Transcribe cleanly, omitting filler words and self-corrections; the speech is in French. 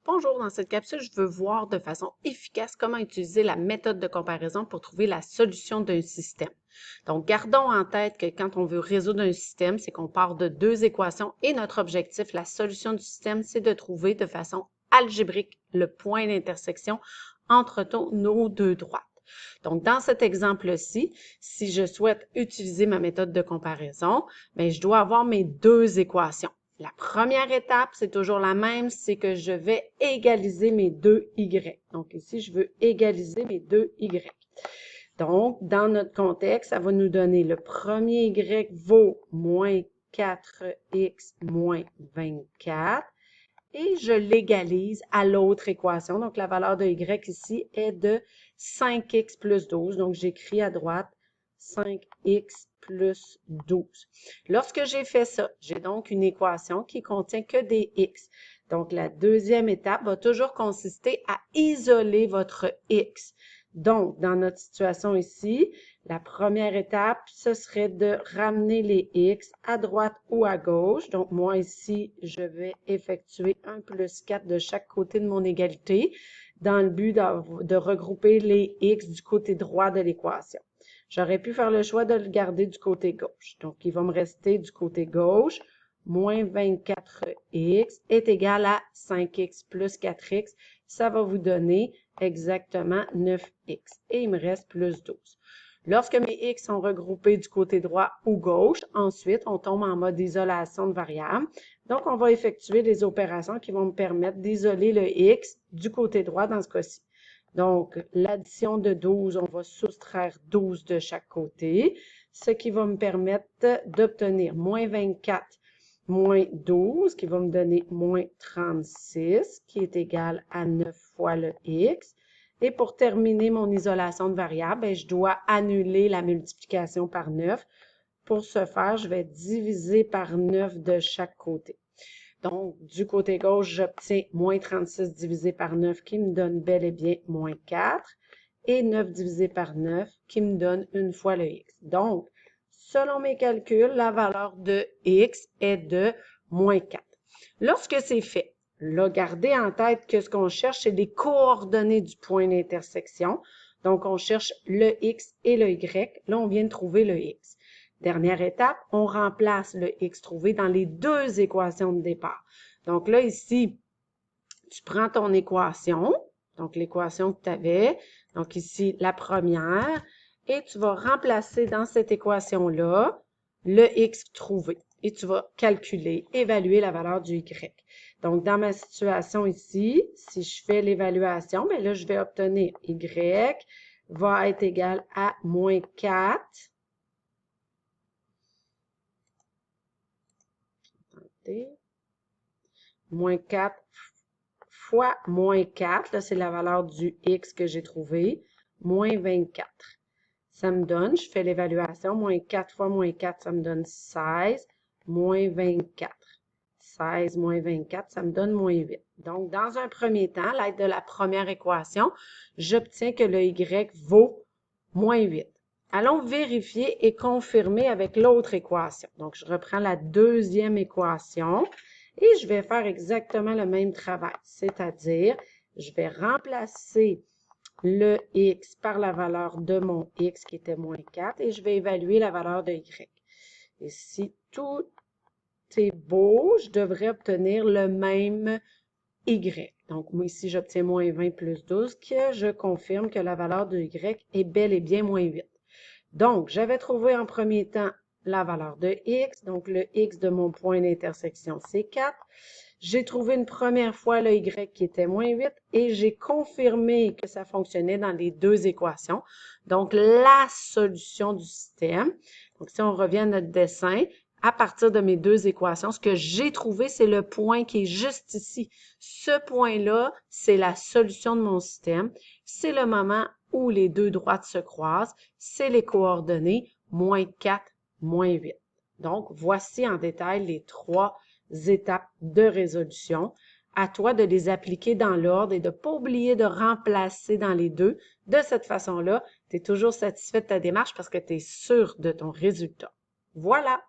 Bonjour, dans cette capsule, je veux voir de façon efficace comment utiliser la méthode de comparaison pour trouver la solution d'un système. Donc, gardons en tête que quand on veut résoudre un système, c'est qu'on part de deux équations et notre objectif, la solution du système, c'est de trouver de façon algébrique le point d'intersection entre nos deux droites. Donc, dans cet exemple-ci, si je souhaite utiliser ma méthode de comparaison, bien, je dois avoir mes deux équations. La première étape, c'est toujours la même, c'est que je vais égaliser mes deux y. Donc ici, je veux égaliser mes deux y. Donc, dans notre contexte, ça va nous donner le premier y vaut moins 4x moins 24 et je l'égalise à l'autre équation. Donc, la valeur de y ici est de 5x plus 12. Donc, j'écris à droite 5x plus 12. Lorsque j'ai fait ça, j'ai donc une équation qui contient que des x. Donc, la deuxième étape va toujours consister à isoler votre x. Donc, dans notre situation ici, la première étape, ce serait de ramener les x à droite ou à gauche. Donc, moi ici, je vais effectuer 1 plus 4 de chaque côté de mon égalité dans le but de regrouper les x du côté droit de l'équation. J'aurais pu faire le choix de le garder du côté gauche. Donc, il va me rester du côté gauche, moins 24x est égal à 5x plus 4x. Ça va vous donner exactement 9x. Et il me reste plus 12. Lorsque mes x sont regroupés du côté droit ou gauche, ensuite, on tombe en mode isolation de variables. Donc, on va effectuer des opérations qui vont me permettre d'isoler le x du côté droit dans ce cas-ci. Donc, l'addition de 12, on va soustraire 12 de chaque côté, ce qui va me permettre d'obtenir moins 24 moins 12, qui va me donner moins 36, qui est égal à 9 fois le x. Et pour terminer mon isolation de variables, je dois annuler la multiplication par 9. Pour ce faire, je vais diviser par 9 de chaque côté. Donc, du côté gauche, j'obtiens moins 36 divisé par 9 qui me donne bel et bien moins 4 et 9 divisé par 9 qui me donne une fois le x. Donc, selon mes calculs, la valeur de x est de moins 4. Lorsque c'est fait, là, gardez en tête que ce qu'on cherche, c'est les coordonnées du point d'intersection. Donc, on cherche le x et le y. Là, on vient de trouver le x. Dernière étape, on remplace le x trouvé dans les deux équations de départ. Donc là, ici, tu prends ton équation, donc l'équation que tu avais, donc ici, la première, et tu vas remplacer dans cette équation-là le x trouvé. Et tu vas calculer, évaluer la valeur du y. Donc, dans ma situation ici, si je fais l'évaluation, bien là, je vais obtenir y va être égal à moins 4. Moins 4 fois moins 4, là c'est la valeur du x que j'ai trouvé, moins 24. Ça me donne, je fais l'évaluation, moins 4 fois moins 4, ça me donne 16, moins 24. 16 moins 24, ça me donne moins 8. Donc, dans un premier temps, à l'aide de la première équation, j'obtiens que le y vaut moins 8. Allons vérifier et confirmer avec l'autre équation. Donc, je reprends la deuxième équation et je vais faire exactement le même travail. C'est-à-dire, je vais remplacer le x par la valeur de mon x qui était moins 4 et je vais évaluer la valeur de y. Et si tout est beau, je devrais obtenir le même y. Donc, moi ici, j'obtiens moins 20 plus 12, que je confirme que la valeur de y est bel et bien moins 8. Donc, j'avais trouvé en premier temps la valeur de x, donc le x de mon point d'intersection, c'est 4. J'ai trouvé une première fois le y qui était moins 8 et j'ai confirmé que ça fonctionnait dans les deux équations. Donc, la solution du système. Donc, si on revient à notre dessin, à partir de mes deux équations, ce que j'ai trouvé, c'est le point qui est juste ici. Ce point-là, c'est la solution de mon système. C'est le moment où les deux droites se croisent. C'est les coordonnées moins 4, moins 8. Donc, voici en détail les trois étapes de résolution. À toi de les appliquer dans l'ordre et de ne pas oublier de remplacer dans les deux. De cette façon-là, tu es toujours satisfait de ta démarche parce que tu es sûr de ton résultat. Voilà!